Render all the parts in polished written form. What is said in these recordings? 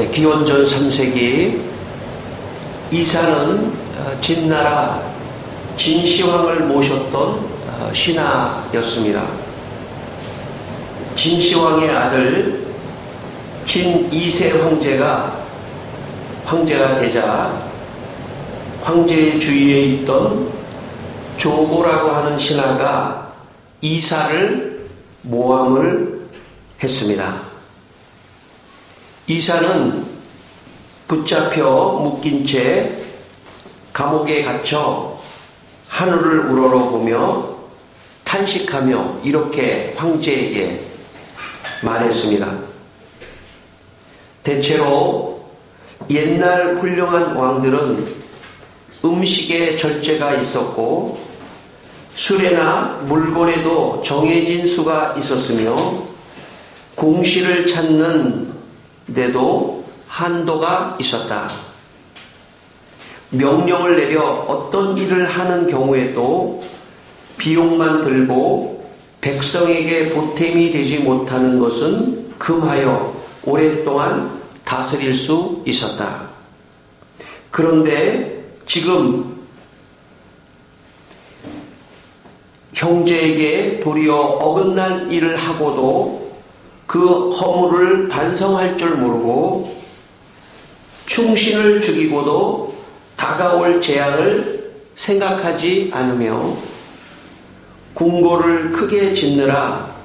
기원전 3세기 이사는 진나라 진시황을 모셨던 신하였습니다. 진시황의 아들 진 2세 황제가 되자 황제의 주위에 있던 조고라고 하는 신하가 이사를 모함을 했습니다. 이사는 붙잡혀 묶인 채 감옥에 갇혀 하늘을 우러러보며 탄식하며 이렇게 황제에게 말했습니다. 대체로 옛날 훌륭한 왕들은 음식에 절제가 있었고 술에나 물건에도 정해진 수가 있었으며 공실을 찾는 데도 한도가 있었다. 명령을 내려 어떤 일을 하는 경우에도 비용만 들고 백성에게 보탬이 되지 못하는 것은 금하여 오랫동안 다스릴 수 있었다. 그런데 지금 형제에게 도리어 어긋난 일을 하고도 그 허물을 반성할 줄 모르고 충신을 죽이고도 다가올 재앙을 생각하지 않으며 궁궐을 크게 짓느라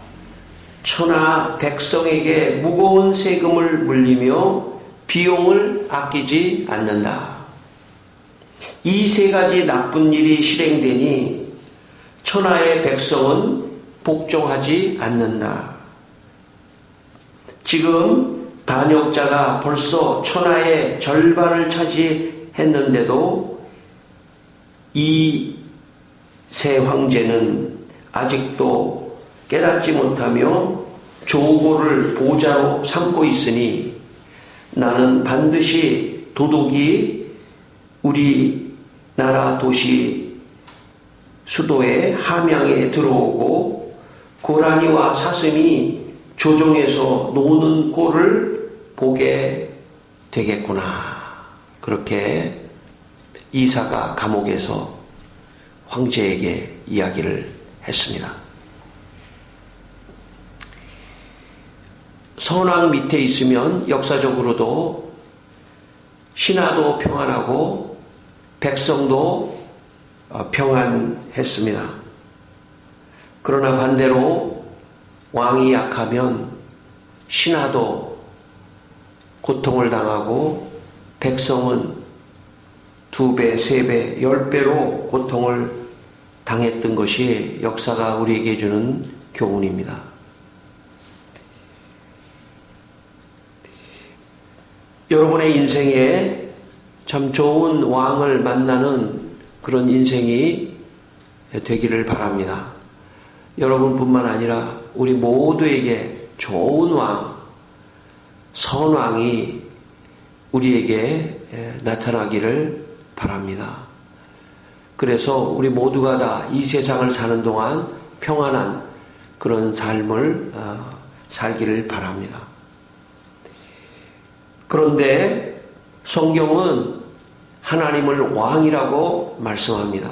천하 백성에게 무거운 세금을 물리며 비용을 아끼지 않는다. 이 세 가지 나쁜 일이 실행되니 천하의 백성은 복종하지 않는다. 지금 반역자가 벌써 천하의 절반을 차지했는데도 이 세 황제는 아직도 깨닫지 못하며 조고를 보좌로 삼고 있으니 나는 반드시 도둑이 우리나라 도시 수도의 함양에 들어오고 고라니와 사슴이 조종해서 노는 꼴을 보게 되겠구나. 그렇게 이사가 감옥에서 황제에게 이야기를 했습니다. 선왕 밑에 있으면 역사적으로도 신하도 평안하고 백성도 평안했습니다. 그러나 반대로 왕이 약하면 신하도 고통을 당하고 백성은 2배, 3배, 10배로 고통을 당했던 것이 역사가 우리에게 주는 교훈입니다. 여러분의 인생에 참 좋은 왕을 만나는 그런 인생이 되기를 바랍니다. 여러분뿐만 아니라 우리 모두에게 좋은 왕, 선왕이 우리에게 나타나기를 바랍니다. 그래서 우리 모두가 다 이 세상을 사는 동안 평안한 그런 삶을 살기를 바랍니다. 그런데 성경은 하나님을 왕이라고 말씀합니다.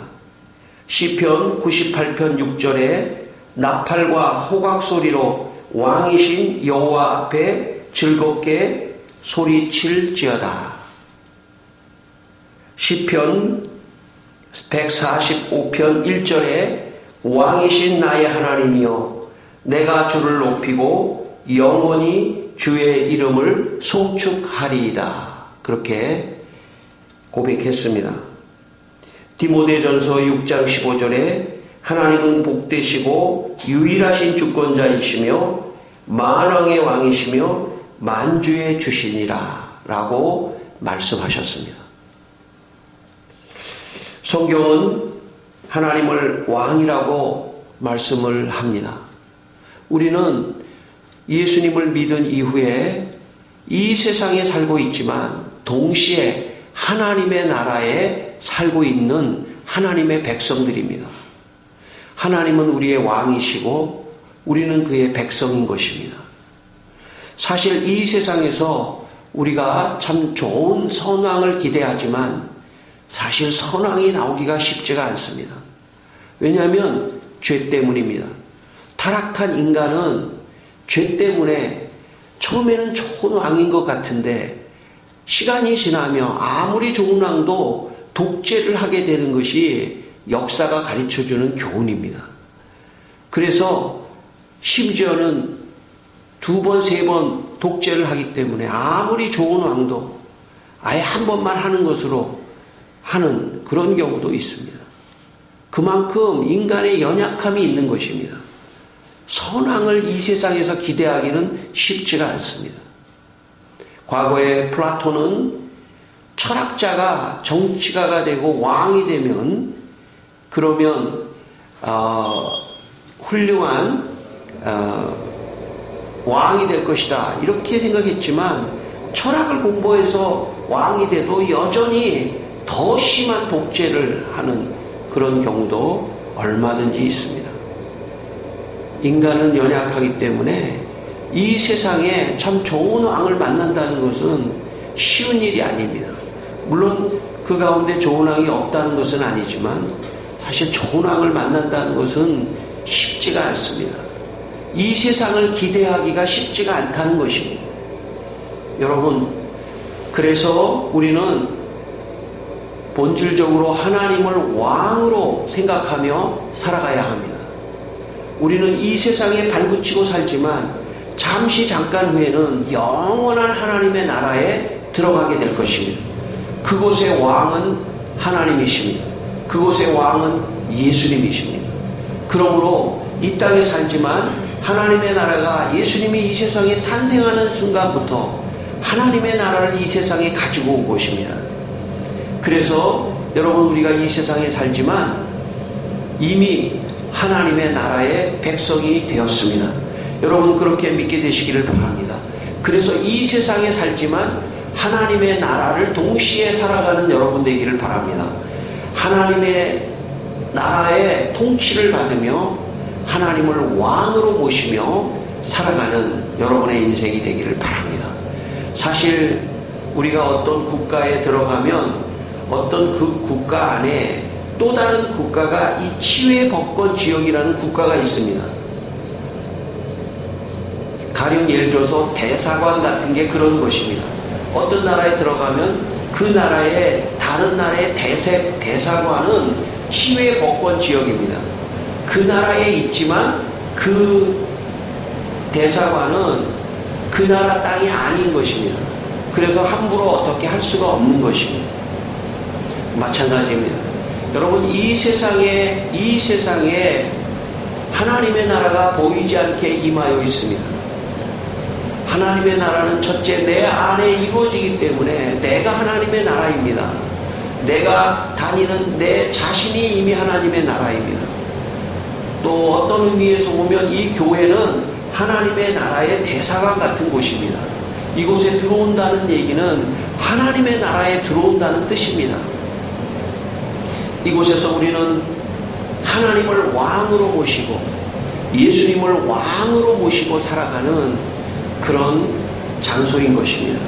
시편 98편 6절에 나팔과 호각 소리로 왕이신 여호와 앞에 즐겁게 소리칠지어다. 시편 145편 1절에 왕이신 나의 하나님이여 내가 주를 높이고 영원히 주의 이름을 송축하리이다. 그렇게 고백했습니다. 디모데전서 6장 15절에 하나님은 복되시고 유일하신 주권자이시며 만왕의 왕이시며 만주의 주시니라 라고 말씀하셨습니다. 성경은 하나님을 왕이라고 말씀을 합니다. 우리는 예수님을 믿은 이후에 이 세상에 살고 있지만 동시에 하나님의 나라에 살고 있는 하나님의 백성들입니다. 하나님은 우리의 왕이시고 우리는 그의 백성인 것입니다. 사실 이 세상에서 우리가 참 좋은 선왕을 기대하지만 사실 선왕이 나오기가 쉽지가 않습니다. 왜냐하면 죄 때문입니다. 타락한 인간은 죄 때문에 처음에는 좋은 왕인 것 같은데 시간이 지나며 아무리 좋은 왕도 독재를 하게 되는 것이 역사가 가르쳐주는 교훈입니다. 그래서 심지어는 2번, 3번 독재를 하기 때문에 아무리 좋은 왕도 아예 한 번만 하는 것으로 하는 그런 경우도 있습니다. 그만큼 인간의 연약함이 있는 것입니다. 선왕을 이 세상에서 기대하기는 쉽지가 않습니다. 과거에 플라톤은 철학자가 정치가가 되고 왕이 되면 그러면 훌륭한 왕이 될 것이다 이렇게 생각했지만 철학을 공부해서 왕이 돼도 여전히 더 심한 독재를 하는 그런 경우도 얼마든지 있습니다. 인간은 연약하기 때문에 이 세상에 참 좋은 왕을 만난다는 것은 쉬운 일이 아닙니다. 물론 그 가운데 좋은 왕이 없다는 것은 아니지만 사실 좋은 왕을 만난다는 것은 쉽지가 않습니다. 이 세상을 기대하기가 쉽지가 않다는 것입니다. 여러분, 그래서 우리는 본질적으로 하나님을 왕으로 생각하며 살아가야 합니다. 우리는 이 세상에 발붙이고 살지만 잠깐 후에는 영원한 하나님의 나라에 들어가게 될 것입니다. 그곳의 왕은 하나님이십니다. 그곳의 왕은 예수님이십니다. 그러므로 이 땅에 살지만 하나님의 나라가 예수님이 이 세상에 탄생하는 순간부터 하나님의 나라를 이 세상에 가지고 온 것입니다. 그래서 여러분, 우리가 이 세상에 살지만 이미 하나님의 나라의 백성이 되었습니다. 여러분, 그렇게 믿게 되시기를 바랍니다. 그래서 이 세상에 살지만 하나님의 나라를 동시에 살아가는 여러분 되기를 바랍니다. 하나님의 나라의 통치를 받으며 하나님을 왕으로 모시며 살아가는 여러분의 인생이 되기를 바랍니다. 사실 우리가 어떤 국가에 들어가면 어떤 그 국가 안에 또 다른 국가가 이 치외 법권 지역이라는 국가가 있습니다. 가령 예를 들어서 대사관 같은 게 그런 것입니다. 어떤 나라에 들어가면 그 나라의 다른 나라의 대사관은 치외 법권 지역입니다. 그 나라에 있지만 그 대사관은 그 나라 땅이 아닌 것입니다. 그래서 함부로 어떻게 할 수가 없는 것입니다. 마찬가지입니다. 여러분, 이 세상에 하나님의 나라가 보이지 않게 임하여 있습니다. 하나님의 나라는 첫째 내 안에 이루어지기 때문에 내가 하나님의 나라입니다. 내가 다니는 내 자신이 이미 하나님의 나라입니다. 또 어떤 의미에서 보면 이 교회는 하나님의 나라의 대사관 같은 곳입니다. 이곳에 들어온다는 얘기는 하나님의 나라에 들어온다는 뜻입니다. 이곳에서 우리는 하나님을 왕으로 모시고 예수님을 왕으로 모시고 살아가는 그런 장소인 것입니다.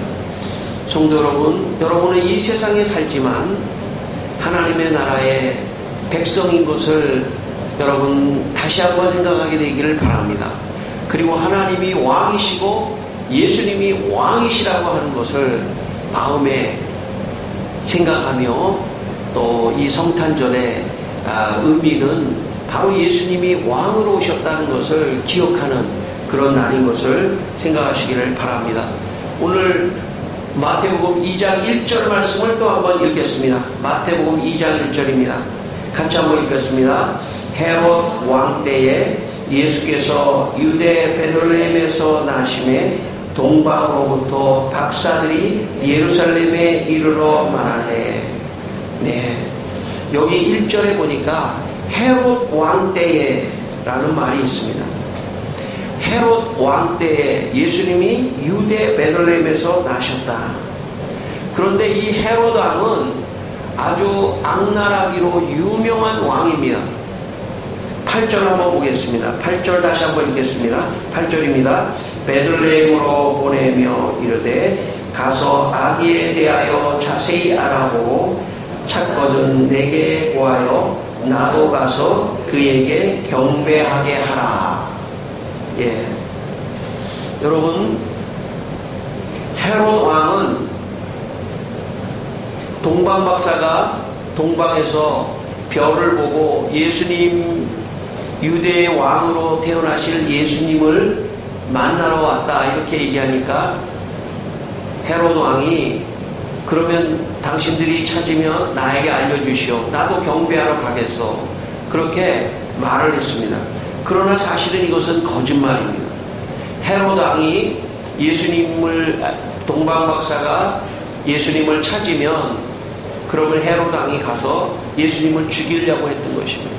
성도 여러분, 여러분은 이 세상에 살지만 하나님의 나라의 백성인 것을 여러분 다시 한번 생각하게 되기를 바랍니다. 그리고 하나님이 왕이시고 예수님이 왕이시라고 하는 것을 마음에 생각하며 또 이 성탄절의 의미는 바로 예수님이 왕으로 오셨다는 것을 기억하는 그런 날인 것을 생각하시기를 바랍니다. 오늘 마태복음 2장 1절 말씀을 또 한번 읽겠습니다. 마태복음 2장 1절입니다. 같이 한번 읽겠습니다. 헤롯 왕 때에 예수께서 유대 베들레헴에서 나심에 동방으로부터 박사들이 예루살렘에 이르러 말하되, 네, 여기 1절에 보니까 헤롯 왕 때에 라는 말이 있습니다. 헤롯 왕 때에 예수님이 유대 베들레헴에서 나셨다. 그런데 이 헤롯 왕은 아주 악랄하기로 유명한 왕입니다. 8절 한번 보겠습니다. 8절 다시 한번 읽겠습니다. 8절입니다. 베들레헴으로 보내며 이르되 가서 아기에 대하여 자세히 알아보고 찾거든 내게 보하여 나도 가서 그에게 경배하게 하라. 예. 여러분, 헤롯 왕은 동방 박사가 동방에서 별을 보고 예수님, 유대의 왕으로 태어나실 예수님을 만나러 왔다 이렇게 얘기하니까 헤롯 왕이 그러면 당신들이 찾으면 나에게 알려주시오. 나도 경배하러 가겠어. 그렇게 말을 했습니다. 그러나 사실은 이것은 거짓말입니다. 헤롯 왕이 동방 박사가 예수님을 찾으면 그러면 헤롯 왕이 가서 예수님을 죽이려고 했던 것입니다.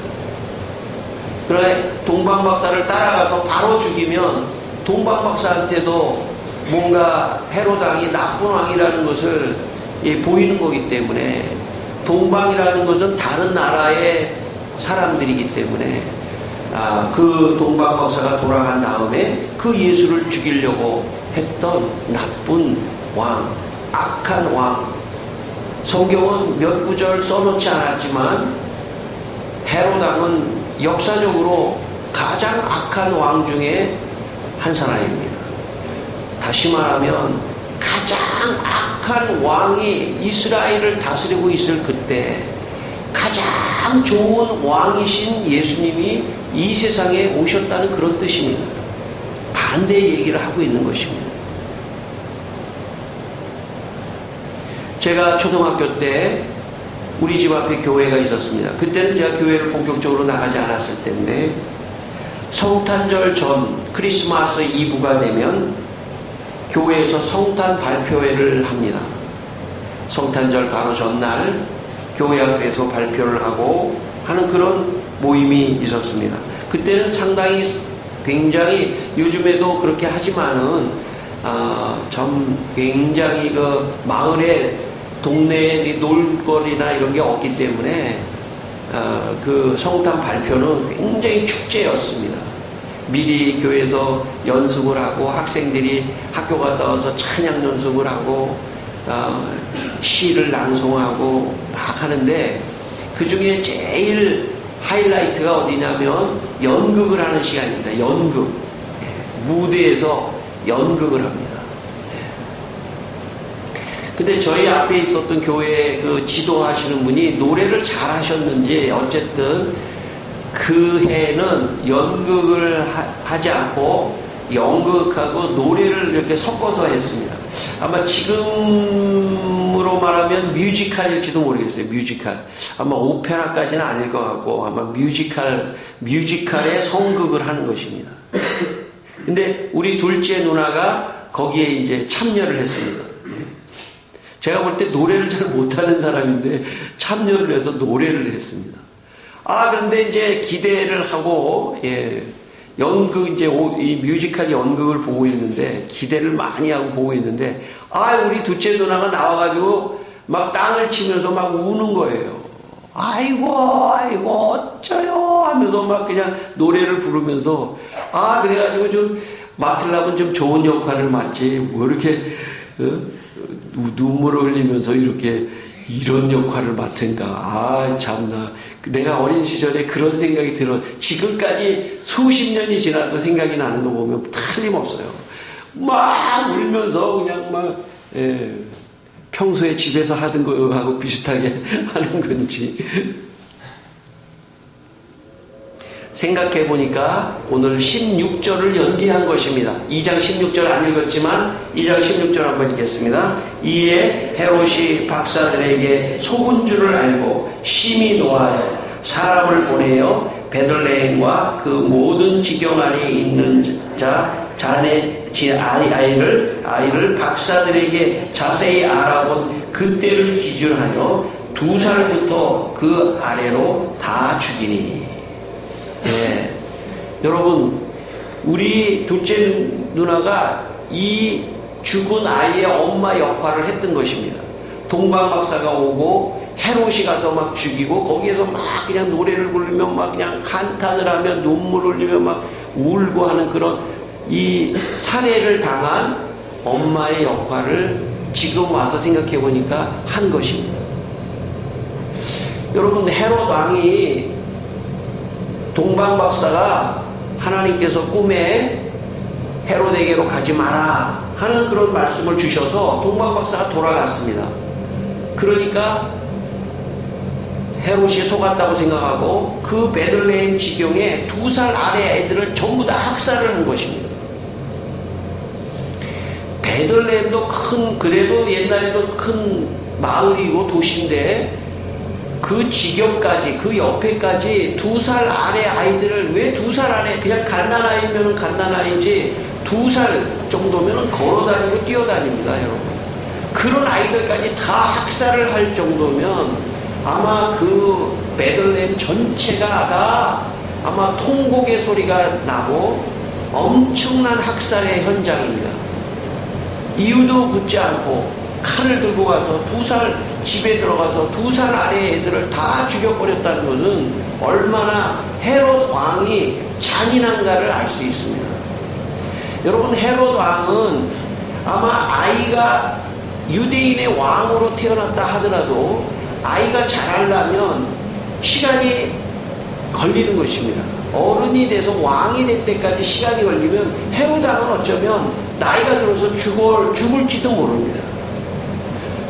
그러나 동방 박사를 따라가서 바로 죽이면 동방 박사한테도 뭔가 헤롯 왕이 나쁜 왕이라는 것을 보이는 거기 때문에 동방이라는 것은 다른 나라의 사람들이기 때문에 그 동방 박사가 돌아간 다음에 그 예수를 죽이려고 했던 나쁜 왕, 악한 왕. 성경은 몇 구절 써놓지 않았지만 헤롯 왕은 역사적으로 가장 악한 왕 중에 한 사람입니다. 다시 말하면 가장 악한 왕이 이스라엘을 다스리고 있을 그때 가장 좋은 왕이신 예수님이 이 세상에 오셨다는 그런 뜻입니다. 반대의 얘기를 하고 있는 것입니다. 제가 초등학교 때 우리 집 앞에 교회가 있었습니다. 그때는 제가 교회를 본격적으로 나가지 않았을 때인데 성탄절 전 크리스마스 이브가 되면 교회에서 성탄 발표회를 합니다. 성탄절 바로 전날 교회 앞에서 발표를 하고 하는 그런 모임이 있었습니다. 그때는 상당히 굉장히 요즘에도 그렇게 하지만은 좀 굉장히 그 마을에 동네에 놀거리나 이런 게 없기 때문에 그 성탄 발표는 굉장히 축제였습니다. 미리 교회에서 연습을 하고 학생들이 학교 갔다 와서 찬양 연습을 하고 시를 낭송하고 막 하는데 그 중에 제일 하이라이트가 어디냐면 연극을 하는 시간입니다. 연극. 무대에서 연극을 합니다. 근데 저희 앞에 있었던 교회 그 지도하시는 분이 노래를 잘 하셨는지 어쨌든 그 해는 연극을 하지 않고 연극하고 노래를 이렇게 섞어서 했습니다. 아마 지금으로 말하면 뮤지컬일지도 모르겠어요. 뮤지컬. 아마 오페라까지는 아닐 것 같고 아마 뮤지컬의 성극을 하는 것입니다. 근데 우리 둘째 누나가 거기에 이제 참여를 했습니다. 제가 볼 때 노래를 잘 못하는 사람인데 참여를 해서 노래를 했습니다. 그런데 이제 기대를 하고, 연극, 이 뮤지컬 연극을 보고 있는데, 기대를 많이 하고 보고 있는데, 우리 둘째 누나가 나와가지고 막 땅을 치면서 막 우는 거예요. 아이고, 어쩌요? 하면서 막 그냥 노래를 부르면서, 그래가지고 좀 맡으려면 좀 좋은 역할을 맡지, 뭐 이렇게, 눈물을 흘리면서 이렇게 이런 역할을 맡은가. 참나. 내가 어린 시절에 그런 생각이 들어. 지금까지 수십 년이 지나도 생각이 나는 거 보면 틀림없어요. 막 울면서 그냥 막 평소에 집에서 하던 거하고 비슷하게 하는 건지. 생각해보니까 오늘 16절을 연기한 것입니다. 2장 16절 안 읽었지만 2장 16절 한번 읽겠습니다. 이에 헤롯이 박사들에게 속은 줄을 알고 심히 노하여 사람을 보내어 베들레헴과 그 모든 지경 안에 있는 아이를 박사들에게 자세히 알아본 그때를 기준하여 2살부터 그 아래로 다 죽이니. 여러분, 우리 둘째 누나가 이 죽은 아이의 엄마 역할을 했던 것입니다. 동방 박사가 오고 헤롯이 가서 막 죽이고 거기에서 막 그냥 노래를 부르며 막 그냥 한탄을 하며 눈물을 흘리며 막 울고 하는 그런 이 살해를 당한 엄마의 역할을 지금 와서 생각해 보니까 한 것입니다. 여러분, 헤롯 왕이 동방박사가 하나님께서 꿈에 헤롯에게로 가지 마라 하는 그런 말씀을 주셔서 동방박사가 돌아갔습니다. 그러니까 헤롯이 속았다고 생각하고 그 베들레헴 지경에 2살 아래 애들을 전부 다 학살을 한 것입니다. 베들레헴도 그래도 옛날에도 큰 마을이고 도시인데 그 지경까지, 그 옆에까지 2살 아래 아이들을, 왜 2살 아래, 그냥 갓난아이면 갓난아이지 2살 정도면 걸어다니고 뛰어다닙니다, 여러분. 그런 아이들까지 다 학살을 할 정도면 아마 그 베들레헴 전체가 다 아마 통곡의 소리가 나고 엄청난 학살의 현장입니다. 이유도 묻지 않고 칼을 들고 가서 2살 집에 들어가서 2살 아래 애들을 다 죽여버렸다는 것은 얼마나 헤롯 왕이 잔인한가를 알 수 있습니다. 여러분, 헤롯 왕은 아마 아이가 유대인의 왕으로 태어났다 하더라도 아이가 자라려면 시간이 걸리는 것입니다. 어른이 돼서 왕이 될 때까지 시간이 걸리면 헤롯 왕은 어쩌면 나이가 들어서 죽을지도 모릅니다.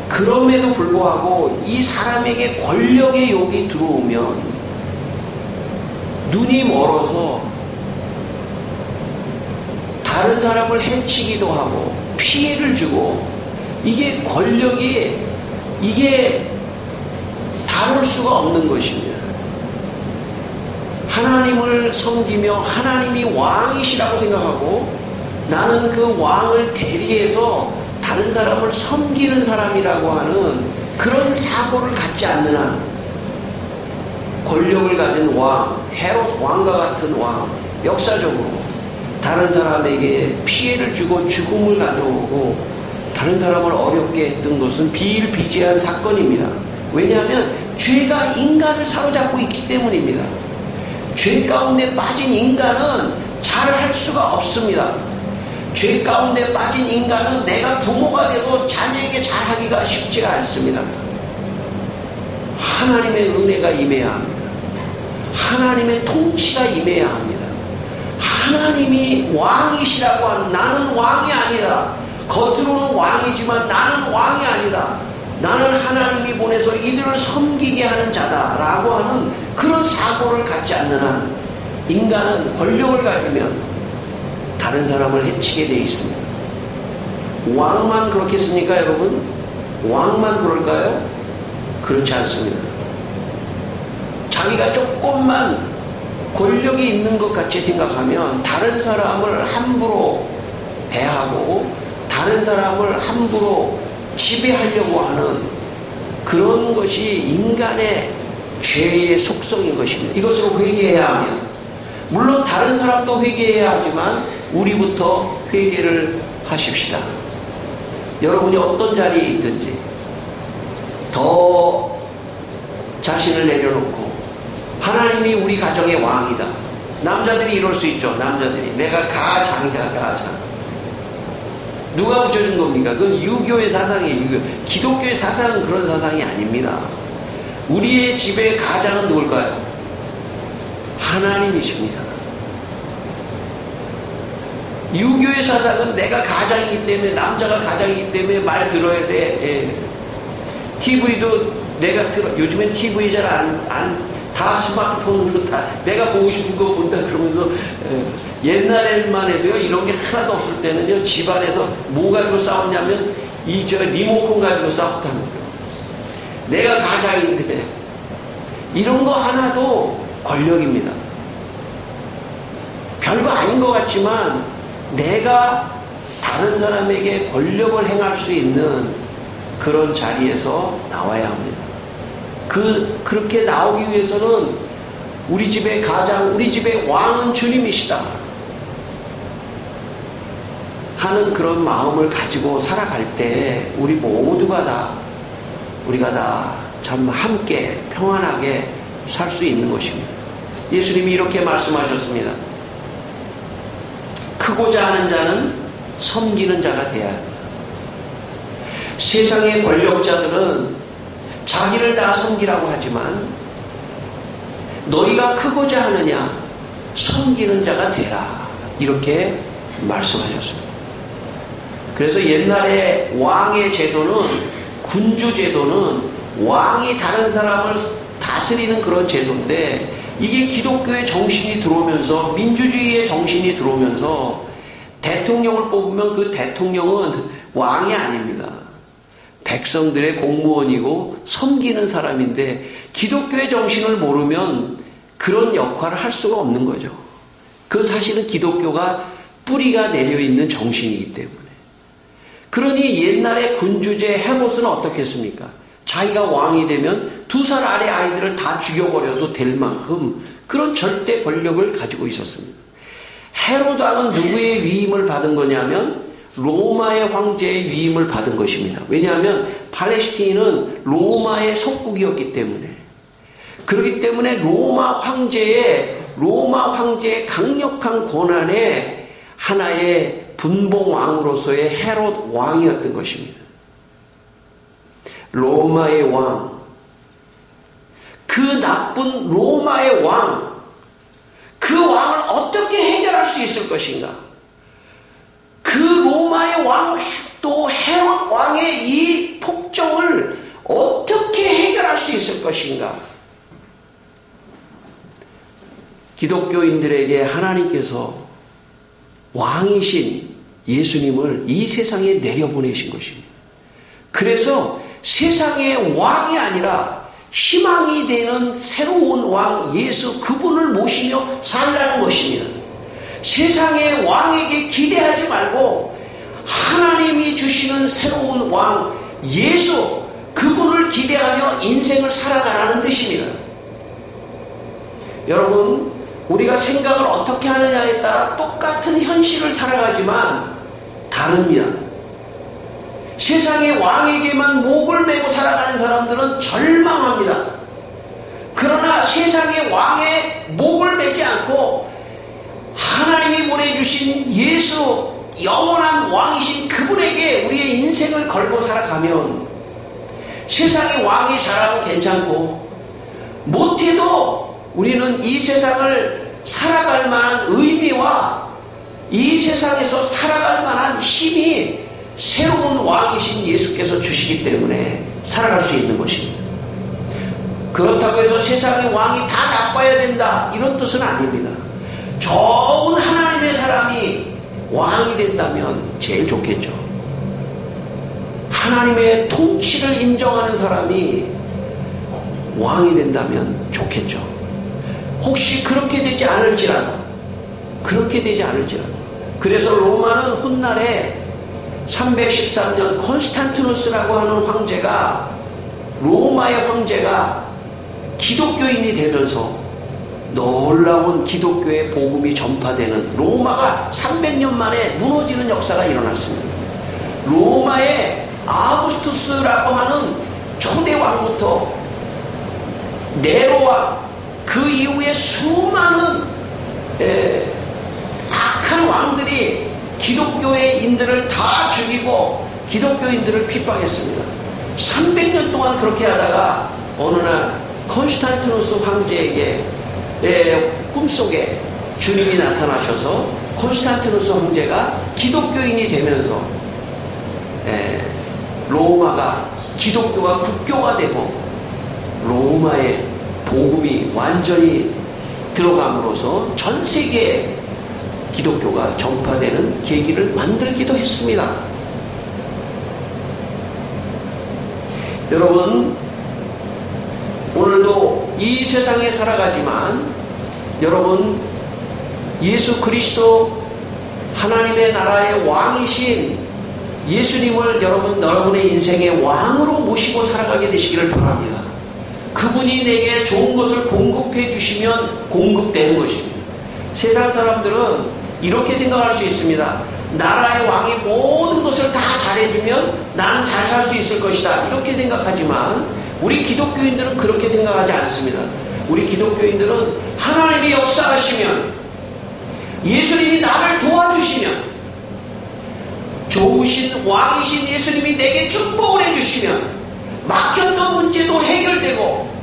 그럼에도 불구하고 이 사람에게 권력의 욕이 들어오면 눈이 멀어서 다른 사람을 해치기도 하고 피해를 주고, 이게 권력이 이게 다룰 수가 없는 것입니다. 하나님을 섬기며 하나님이 왕이시라고 생각하고 나는 그 왕을 대리해서 다른 사람을 섬기는 사람이라고 하는 그런 사고를 갖지 않는 한 권력을 가진 왕, 헤롯 왕과 같은 왕, 역사적으로 다른 사람에게 피해를 주고 죽음을 가져오고 다른 사람을 어렵게 했던 것은 비일비재한 사건입니다. 왜냐하면 죄가 인간을 사로잡고 있기 때문입니다. 죄 가운데 빠진 인간은 잘할 수가 없습니다. 죄 가운데 빠진 인간은 내가 부모가 돼도 자녀에게 잘하기가 쉽지가 않습니다. 하나님의 은혜가 임해야 합니다. 하나님의 통치가 임해야 합니다. 하나님이 왕이시라고 하는, 나는 왕이 아니다. 겉으로는 왕이지만 나는 왕이 아니다. 나는 하나님이 보내서 이들을 섬기게 하는 자다라고 하는 그런 사고를 갖지 않는 한 인간은 권력을 가지면 다른 사람을 해치게 되어 있습니다. 왕만 그렇겠습니까, 여러분? 왕만 그럴까요? 그렇지 않습니다. 자기가 조금만 권력이 있는 것 같이 생각하면 다른 사람을 함부로 대하고 다른 사람을 함부로 지배하려고 하는 그런 것이 인간의 죄의 속성인 것입니다. 이것으로 회개해야 합니다. 물론 다른 사람도 회개해야 하지만 우리부터 회개를 하십시다. 여러분이 어떤 자리에 있든지 더 자신을 내려놓고 하나님이 우리 가정의 왕이다. 남자들이 이럴 수 있죠. 남자들이 내가 가장이다. 가장. 누가 붙여준 겁니까? 그건 유교의 사상이에요. 유교. 기독교의 사상은 그런 사상이 아닙니다. 우리의 집의 가장은 누굴까요? 하나님이십니다. 유교의 사상은 내가 가장이기 때문에, 남자가 가장이기 때문에 말 들어야 돼. 예. TV도 내가 요즘엔 TV 잘 다 스마트폰으로 다 내가 보고 싶은 거 본다 그러면서, 옛날에만 해도요, 이런 게 하나도 없을 때는요, 집안에서 뭐 가지고 싸웠냐면 리모컨 가지고 싸웠다는 거예요. 내가 가장인데 이런 거 하나도 권력입니다. 별거 아닌 것 같지만 내가 다른 사람에게 권력을 행할 수 있는 그런 자리에서 나와야 합니다. 그렇게 나오기 위해서는 우리 집의 가장, 우리 집의 왕은 주님이시다 하는 그런 마음을 가지고 살아갈 때 우리 모두가 다, 우리가 다 참 함께 평안하게 살 수 있는 것입니다. 예수님이 이렇게 말씀하셨습니다. 크고자 하는 자는 섬기는 자가 되어야 합니다. 세상의 권력자들은 자기를 다 섬기라고 하지만 너희가 크고자 하느냐 섬기는 자가 되라 이렇게 말씀하셨습니다. 그래서 옛날에 왕의 제도는 군주 제도는 왕이 다른 사람을 다스리는 그런 제도인데 이게 기독교의 정신이 들어오면서 민주주의의 정신이 들어오면서 대통령을 뽑으면 그 대통령은 왕이 아닙니다. 백성들의 공무원이고 섬기는 사람인데 기독교의 정신을 모르면 그런 역할을 할 수가 없는 거죠. 그건 사실은 기독교가 뿌리가 내려있는 정신이기 때문에. 그러니 옛날에 군주제 헤롯은 어떻겠습니까? 자기가 왕이 되면 2살 아래 아이들을 다 죽여버려도 될 만큼 그런 절대 권력을 가지고 있었습니다. 헤롯 왕은 누구의 위임을 받은 거냐면 로마의 황제의 위임을 받은 것입니다. 왜냐하면 팔레스틴은 로마의 속국이었기 때문에. 그렇기 때문에 로마 황제의 강력한 권한의 하나의 분봉왕으로서의 헤롯 왕이었던 것입니다. 로마의 왕, 그 나쁜 로마의 왕, 그 왕을 어떻게 해결할 수 있을 것인가? 그 로마의 왕, 또 헤롯 왕의 이 폭정을 어떻게 해결할 수 있을 것인가? 기독교인들에게 하나님께서 왕이신 예수님을 이 세상에 내려보내신 것입니다. 그래서 세상의 왕이 아니라 희망이 되는 새로운 왕 예수 그분을 모시며 살라는 것입니다. 세상의 왕에게 기대하지 말고 하나님이 주시는 새로운 왕 예수 그분을 기대하며 인생을 살아가라는 뜻입니다. 여러분, 우리가 생각을 어떻게 하느냐에 따라 똑같은 현실을 살아가지만 다릅니다. 세상의 왕에게만 목을 메고 살아가는 사람들은 절망합니다. 그러나 세상의 왕에 목을 매지 않고 하나님이 보내주신 예수 영원한 왕이신 그분에게 우리의 인생을 걸고 살아가면 세상의 왕이 잘하고 괜찮고 못해도 우리는 이 세상을 살아갈 만한 의미와 이 세상에서 살아갈 만한 힘이 새로운 왕이신 예수께서 주시기 때문에 살아갈 수 있는 것입니다. 그렇다고 해서 세상의 왕이 다 나빠야 된다 이런 뜻은 아닙니다. 좋은 하나님의 사람이 왕이 된다면 제일 좋겠죠. 하나님의 통치를 인정하는 사람이 왕이 된다면 좋겠죠. 혹시 그렇게 되지 않을지라도 그래서 로마는 훗날에 313년 콘스탄티누스라고 하는 황제가 로마의 황제가 기독교인이 되면서 놀라운 기독교의 복음이 전파되는 로마가 300년 만에 무너지는 역사가 일어났습니다. 로마의 아우구스투스라고 하는 초대 왕부터 네로와 그 이후에 수많은 악한 왕들이 기독교인들을 다 죽이고 기독교인들을 핍박했습니다. 300년 동안 그렇게 하다가 어느 날 콘스탄티누스 황제에게 꿈속에 주님이 나타나셔서 콘스탄티누스 황제가 기독교인이 되면서 로마가 기독교가 국교화되고 로마의 복음이 완전히 들어감으로써 전 세계에 기독교가 전파되는 계기를 만들기도 했습니다. 여러분, 오늘도 이 세상에 살아가지만 여러분 예수 그리스도 하나님의 나라의 왕이신 예수님을 여러분의 인생의 왕으로 모시고 살아가게 되시기를 바랍니다. 그분이 내게 좋은 것을 공급해 주시면 공급되는 것입니다. 세상 사람들은 이렇게 생각할 수 있습니다. 나라의 왕이 모든 것을 다 잘해주면 나는 잘 살 수 있을 것이다 이렇게 생각하지만 우리 기독교인들은 그렇게 생각하지 않습니다. 우리 기독교인들은 하나님이 역사하시면 예수님이 나를 도와주시면 좋으신 왕이신 예수님이 내게 축복을 해주시면 막혔던 문제도 해결되고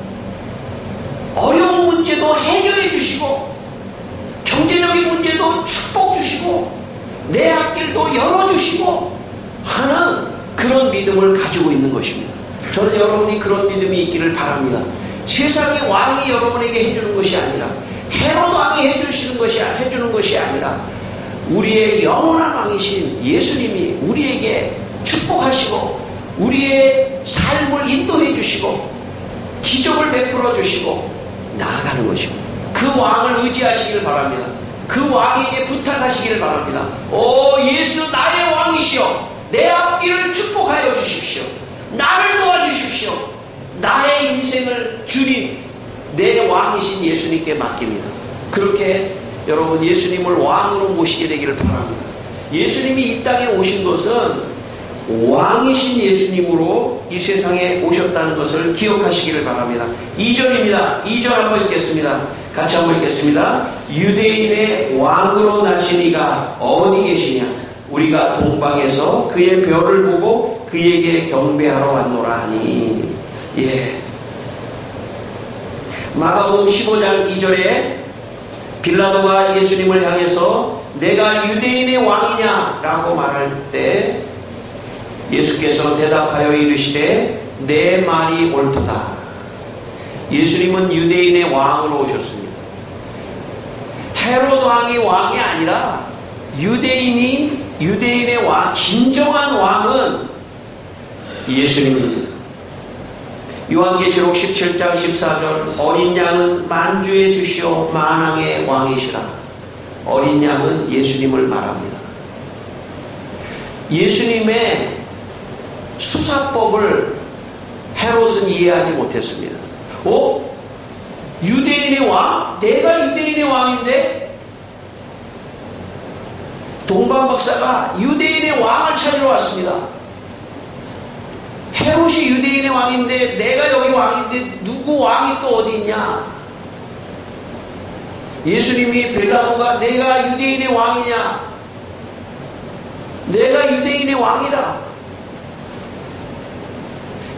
어려운 문제도 해결해 주시고 경제적인 문제도 축복 주시고 내 앞길도 열어주시고 하는 그런 믿음을 가지고 있는 것입니다. 저는 여러분이 그런 믿음이 있기를 바랍니다. 세상의 왕이 여러분에게 해주는 것이 아니라 헤롯 왕이 해주는 것이 아니라 우리의 영원한 왕이신 예수님이 우리에게 축복하시고 우리의 삶을 인도해 주시고 기적을 베풀어 주시고 나아가는 것입니다. 그 왕을 의지하시길 바랍니다. 그 왕에게 부탁하시길 바랍니다. 오 예수 나의 왕이시여 내 앞길을 축복하여 주십시오. 나를 도와주십시오. 나의 인생을 주님 내 왕이신 예수님께 맡깁니다. 그렇게 여러분 예수님을 왕으로 모시게 되기를 바랍니다. 예수님이 이 땅에 오신 것은 왕이신 예수님으로 이 세상에 오셨다는 것을 기억하시기를 바랍니다. 2절입니다. 2절 한번 읽겠습니다. 같이 한번 읽겠습니다. 유대인의 왕으로 나신 이가 어디 계시냐? 우리가 동방에서 그의 별을 보고 그에게 경배하러 왔노라 하니. 예. 마가복음 15장 2절에 빌라도가 예수님을 향해서 내가 유대인의 왕이냐? 라고 말할 때 예수께서 대답하여 이르시되 내 말이 옳도다. 예수님은 유대인의 왕으로 오셨습니다. 헤롯 왕이 아니라 유대인의 왕, 진정한 왕은 예수님입니다. 요한계시록 17장 14절 어린 양은 만주의 주시오 만왕의 왕이시라. 어린 양은 예수님을 말합니다. 예수님의 수사법을 헤롯은 이해하지 못했습니다. 유대인의 왕? 내가 유대인의 왕인데? 동방 박사가 유대인의 왕을 찾으러 왔습니다. 헤롯이 유대인의 왕인데 내가 여기 왕인데 누구 왕이 또 어디 있냐? 예수님이 빌라도가 내가 유대인의 왕이냐? 내가 유대인의 왕이라.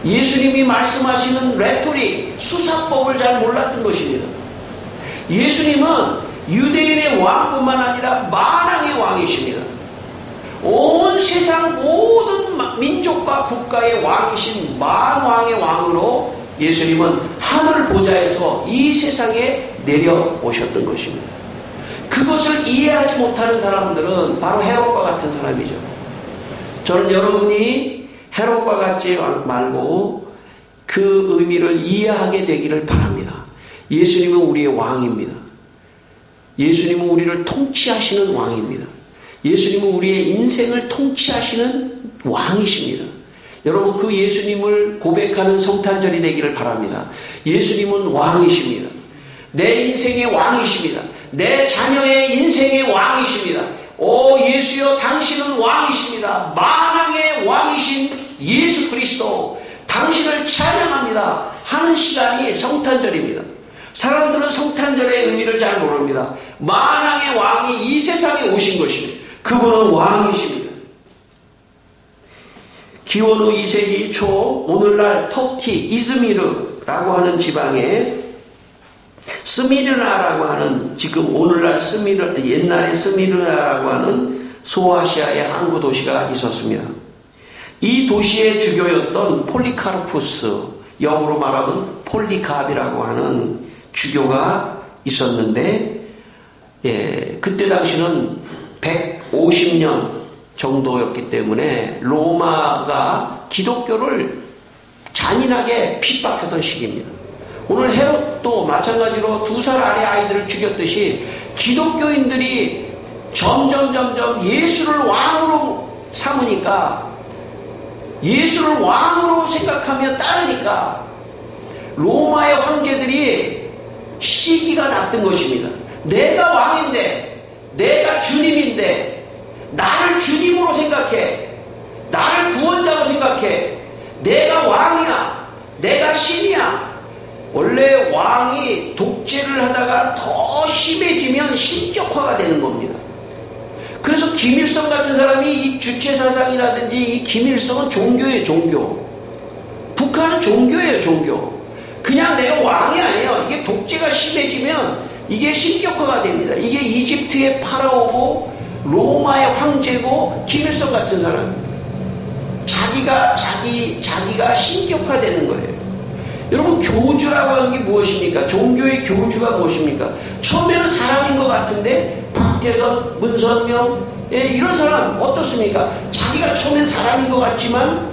예수님이 말씀하시는 레토릭, 수사법을 잘 몰랐던 것입니다. 예수님은 유대인의 왕뿐만 아니라 만왕의 왕이십니다. 온 세상 모든 민족과 국가의 왕이신 만왕의 왕으로 예수님은 하늘 보좌에서 이 세상에 내려오셨던 것입니다. 그것을 이해하지 못하는 사람들은 바로 헤롯과 같은 사람이죠. 저는 여러분이 헤롯과 같지 말고 그 의미를 이해하게 되기를 바랍니다. 예수님은 우리의 왕입니다. 예수님은 우리를 통치하시는 왕입니다. 예수님은 우리의 인생을 통치하시는 왕이십니다. 여러분 그 예수님을 고백하는 성탄절이 되기를 바랍니다. 예수님은 왕이십니다. 내 인생의 왕이십니다. 내 자녀의 인생의 왕이십니다. 오 예수여 당신은 왕이십니다. 만왕의 왕이신 예수 그리스도 당신을 찬양합니다 하는 시간이 성탄절입니다. 사람들은 성탄절의 의미를 잘 모릅니다. 만왕의 왕이 이 세상에 오신 것입니다. 그분은 왕이십니다. 기원후 2세기 초 오늘날 터키 이즈미르라고 하는 지방에 스미르나라고 하는 지금 오늘날 옛날에 스미르나라고 하는 소아시아의 항구 도시가 있었습니다. 이 도시의 주교였던 폴리카르푸스, 영어로 말하면 폴리갑이라고 하는 주교가 있었는데 그때 당시는 150년 정도였기 때문에 로마가 기독교를 잔인하게 핍박했던 시기입니다. 오늘 헤롯도 마찬가지로 2살 아래 아이들을 죽였듯이 기독교인들이 점점 예수를 왕으로 삼으니까 예수를 왕으로 생각하며 따르니까 로마의 황제들이 시기가 났던 것입니다. 내가 왕인데 내가 주님인데 나를 주님으로 생각해. 나를 구원자로 생각해. 내가 왕이야. 내가 신이야. 원래 왕이 독재를 하다가 더 심해지면 신격화가 되는 겁니다. 그래서 김일성 같은 사람이 이 주체사상이라든지 이 김일성은 종교예요, 종교. 북한은 종교예요, 종교. 그냥 내가 왕이 아니에요. 이게 독재가 심해지면 이게 신격화가 됩니다. 이게 이집트의 파라오고 로마의 황제고 김일성 같은 사람. 자기가 신격화되는 거예요. 여러분, 교주라고 하는 게 무엇입니까? 종교의 교주가 무엇입니까? 처음에는 사람인 것 같은데 박태선, 문선명, 이런 사람 어떻습니까? 자기가 처음엔 사람인 것 같지만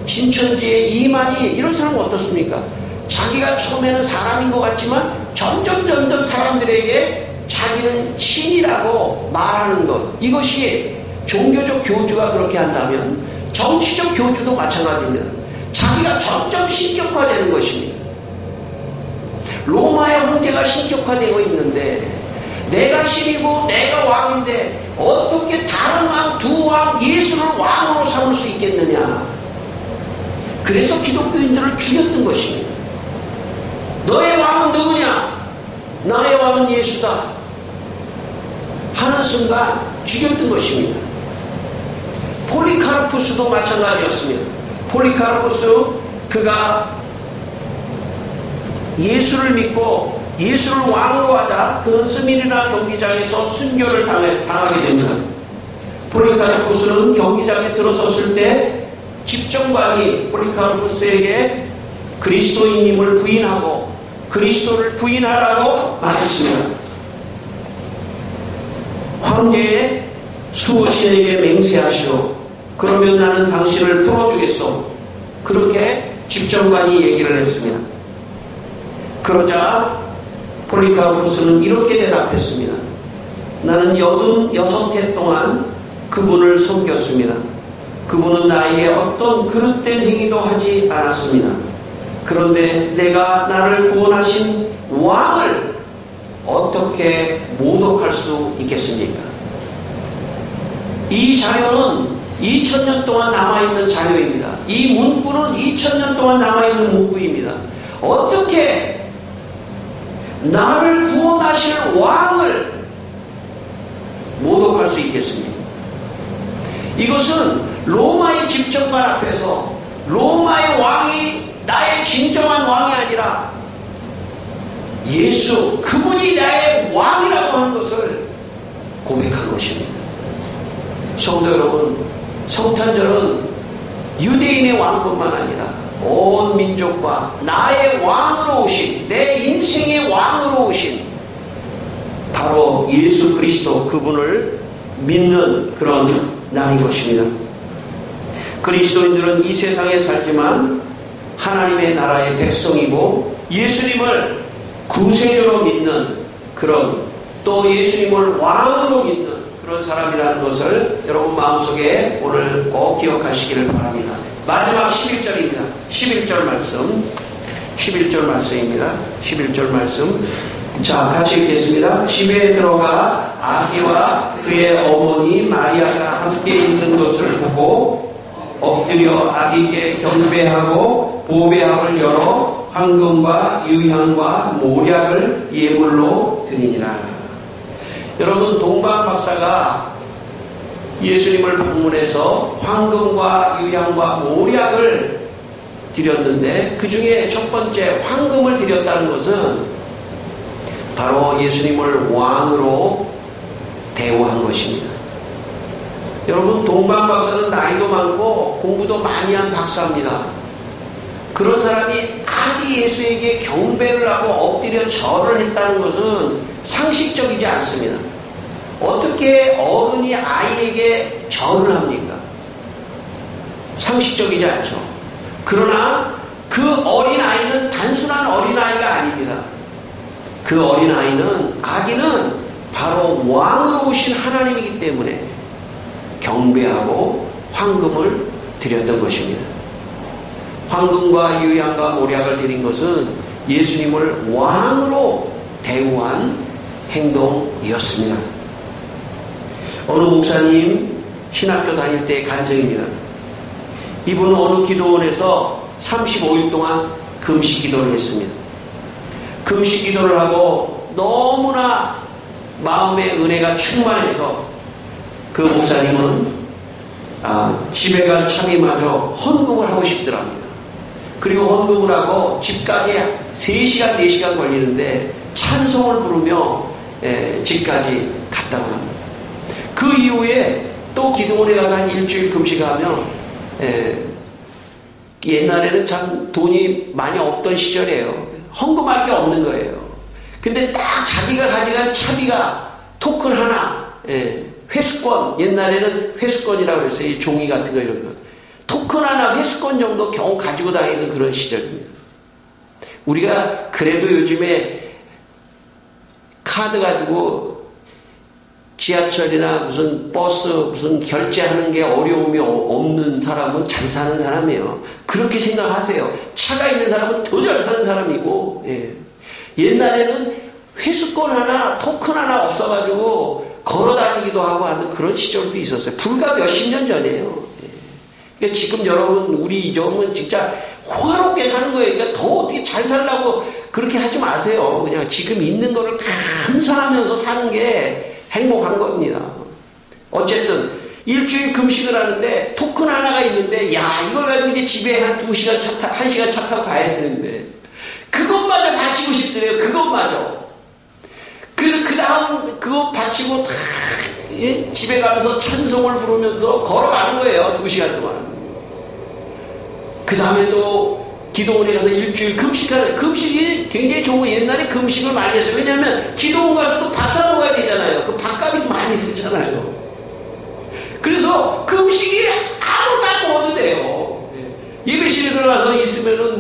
신천지의 이만희 이런 사람 어떻습니까? 자기가 처음에는 사람인 것 같지만 점점 사람들에게 자기는 신이라고 말하는 것. 이것이 종교적 교주가 그렇게 한다면 정치적 교주도 마찬가지입니다. 자기가 점점 신격화되는 것입니다. 로마의 황제가 신격화되고 있는데 내가 신이고 내가 왕인데 어떻게 다른 왕, 두 왕, 예수를 왕으로 삼을 수 있겠느냐. 그래서 기독교인들을 죽였던 것입니다. 너의 왕은 누구냐? 나의 왕은 예수다 하는 순간 죽였던 것입니다. 폴리카르푸스도 마찬가지였습니다. 폴리카르푸스, 그가 예수를 믿고 예수를 왕으로 하자 그는 스미르나 경기장에서 순교를 당하게 됩니다. 폴리카르푸스는 경기장에 들어섰을 때 집정관이 폴리카르푸스에게 그리스도인임을 부인하고 그리스도를 부인하라고 말했습니다. 황제의 수호신에게 맹세하시오. 그러면 나는 당신을 풀어주겠소. 그렇게 집정관이 얘기를 했습니다. 그러자 폴리카르푸스는 이렇게 대답했습니다. 나는 86해 동안 그분을 섬겼습니다. 그분은 나에게 어떤 그릇된 행위도 하지 않았습니다. 그런데 내가 나를 구원하신 왕을 어떻게 모독할 수 있겠습니까? 이 자료는 2000년 동안 남아있는 자료입니다. 이 문구는 2000년 동안 남아있는 문구입니다. 어떻게 나를 구원하실 왕을 모독할 수 있겠습니까? 이것은 로마의 집정관 앞에서 로마의 왕이 나의 진정한 왕이 아니라 예수, 그분이 나의 왕이라고 하는 것을 고백한 것입니다. 성도 여러분, 성탄절은 유대인의 왕뿐만 아니라 온 민족과 나의 왕으로 오신, 내 인생의 왕으로 오신 바로 예수 그리스도, 그분을 믿는 그런 날인 것입니다. 그리스도인들은 이 세상에 살지만 하나님의 나라의 백성이고 예수님을 구세주로 믿는 그런, 또 예수님을 왕으로 믿는 그런 사람이라는 것을 여러분 마음속에 오늘 꼭 기억하시기를 바랍니다. 마지막 11절입니다. 11절 말씀. 11절 말씀입니다. 11절 말씀. 자, 같이 읽겠습니다. 집에 들어가 아기와 그의 어머니 마리아가 함께 있는 것을 보고 엎드려 아기께 경배하고 보배함을 열어 황금과 유향과 모략을 예물로 드리니라. 여러분, 동방 박사가 예수님을 방문해서 황금과 유향과 모략을 드렸는데 그 중에 첫 번째 황금을 드렸다는 것은 바로 예수님을 왕으로 대우한 것입니다. 여러분, 동방 박사는 나이도 많고 공부도 많이 한 박사입니다. 그런 사람이 아기 예수에게 경배를 하고 엎드려 절을 했다는 것은 상식적이지 않습니다. 어떻게 어른이 아이에게 절을 합니까? 상식적이지 않죠. 그러나 그 어린아이는 단순한 어린아이가 아닙니다. 그 어린아이는, 아기는 바로 왕으로 오신 하나님이기 때문에 경배하고 황금을 드렸던 것입니다. 황금과 유향과 모략을 드린 것은 예수님을 왕으로 대우한 행동이었습니다. 어느 목사님 신학교 다닐 때의 간증입니다. 이분은 어느 기도원에서 35일 동안 금식 기도를 했습니다. 금식 기도를 하고 너무나 마음의 은혜가 충만해서 그 목사님은 집에 갈 차비마저 헌금을 하고 싶더랍니다. 그리고 헌금을 하고 집까지 3시간 4시간 걸리는데 찬송을 부르며 집까지 갔다고 합니다. 그 이후에 또 기도원에 가서 한 일주일 금식하면 옛날에는 참 돈이 많이 없던 시절이에요. 헌금할 게 없는 거예요. 근데 딱 자기가 가져간 차비가 토큰 하나, 회수권, 옛날에는 회수권이라고 했어요. 이 종이 같은 거 이런 거. 토큰 하나 회수권 정도 겨우 가지고 다니는 그런 시절입니다. 우리가 그래도 요즘에 카드 가지고 지하철이나 무슨 버스 무슨 결제하는 게 어려움이 없는 사람은 잘 사는 사람이에요. 그렇게 생각하세요. 차가 있는 사람은 더 잘 사는 사람이고, 옛날에는 회수권 하나, 토큰 하나 없어가지고 걸어 다니기도 하고 하는 그런 시절도 있었어요. 불과 몇십 년 전이에요. 그러니까 지금 여러분, 우리 점은 진짜 호화롭게 사는 거예요. 그러니까 더 어떻게 잘 살라고 그렇게 하지 마세요. 그냥 지금 있는 거를 감사하면서 사는 게 행복한 겁니다. 어쨌든 일주일 금식을 하는데 토큰 하나가 있는데 이걸 가지고 이제 집에 한 2시간 1시간 차 타고 가야 되는데 그것마저 바치고 싶더래요. 그것마저. 그 다음 그거 바치고 다 집에 가면서 찬송을 부르면서 걸어가는 거예요. 2시간 동안. 그 다음에 또 기도원에 가서 일주일 금식하는, 금식이 굉장히 좋은 거. 옛날에 금식을 많이 했어요. 왜냐하면 기도원 가서 또 밥 사 먹어야 되잖아요. 그 밥값이 많이 들잖아요. 그래서 금식이 아무것도 안 먹어도 돼요. 예배실에 들어가서 있으면은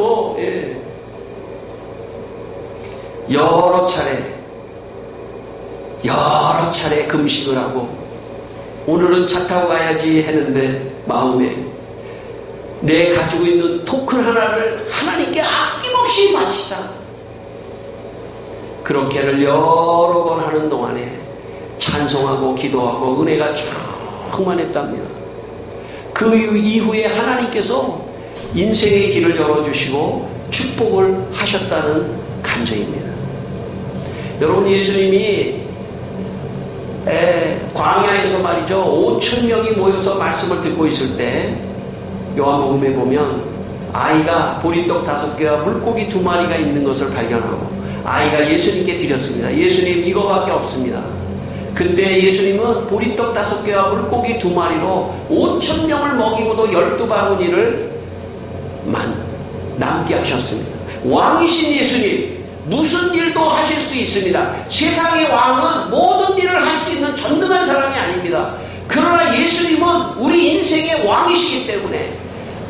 여러 차례 금식을 하고 오늘은 차 타고 가야지 했는데 마음에 내 가지고 있는 토큰 하나를 하나님께 아낌없이 바치자. 그렇게를 여러 번 하는 동안에 찬송하고 기도하고 은혜가 충만했답니다. 그 이후에 하나님께서 인생의 길을 열어주시고 축복을 하셨다는 간증입니다. 여러분, 예수님이 광야에서 말이죠, 5,000명이 모여서 말씀을 듣고 있을 때 요한복음에 보면 아이가 보리떡 5개와 물고기 2마리가 있는 것을 발견하고 아이가 예수님께 드렸습니다. 예수님, 이거밖에 없습니다. 근데 예수님은 보리떡 5개와 물고기 2마리로 5,000명을 먹이고도 12바구니를 남게 하셨습니다. 왕이신 예수님, 무슨 일도 하실 수 있습니다. 세상의 왕은 모든 일을 할 수 있는 전능한 사람이 아닙니다. 그러나 예수님은 우리 인생의 왕이시기 때문에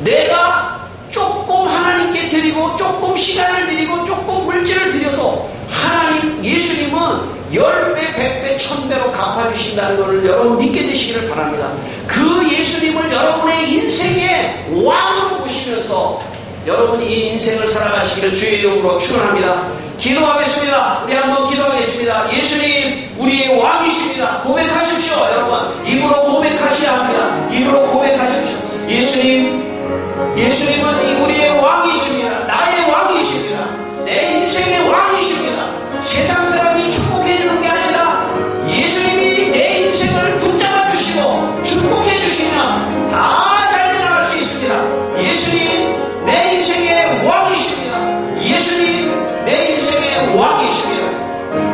내가 조금 하나님께 드리고 조금 시간을 드리고 조금 물질을 드려도 하나님, 예수님은 10배, 100배, 1000배로 갚아주신다는 것을 여러분 믿게 되시기를 바랍니다. 그 예수님을 여러분의 인생의 왕으로 보시면서 여러분이 이 인생을 살아가시기를 주의 이름으로 축원합니다. 기도하겠습니다. 우리 한번 기도하겠습니다. 예수님, 우리의 왕이십니다. 고백하십시오. 여러분, 입으로 고백하셔야 합니다. 입으로 고백하십시오. 예수님은 우리의 왕이십니다. 나의 왕이십니다. 내 인생의 왕이십니다. 세상 사람이 축복해주는 게 아니라 예수님이 내 인생을 붙잡아 주시고 축복해 주시면 다 잘 나갈 수 있습니다. 예수님, 내 인생의 왕이십니다. 예수님, 내 인생의 왕이십니다.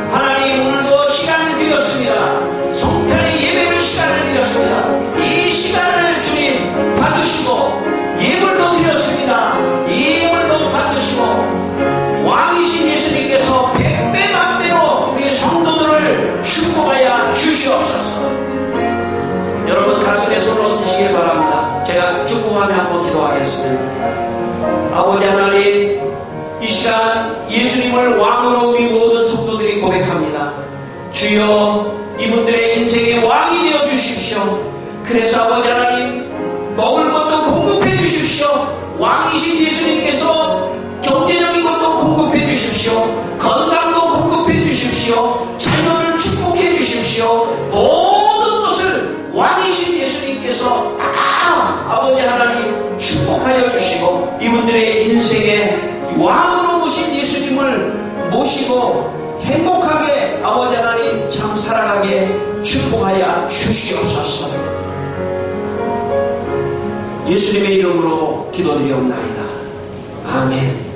하나님, 오늘도 시간을 드렸습니다. 성탄의 예배를 시간을 드렸습니다. 이 시간을 주님 받으시고 예물도 드렸습니다. 이 예물도 받으시고 왕이신 예수님께서 100배 만배로 우리 성도들을 축복하여 주시옵소서. 여러분, 가슴에 손을 얹으시길 바랍니다. 제가 축복하며 한번 기도하겠습니다. 아버지 하나님, 이 시간 예수님을 왕으로 우리 모든 성도들이 고백합니다. 주여, 이분들의 인생의 왕이 되어 주십시오. 그래서 아버지 하나님, 먹을 것도 공급해 주십시오. 왕이신 예수님께서 경제적인 것도 공급해 주십시오. 건강도 공급해 주십시오. 자녀를 축복해 주십시오. 모든 것을 왕이신 예수님께서 다 아버지 하나님 축복하여 주시고 이분들의 인생에 왕으로 모신 예수님을 모시고 행복하게 아버지 하나님 참 살아가게 축복하여 주시옵소서. 예수님의 이름으로 기도드리옵나이다. 아멘.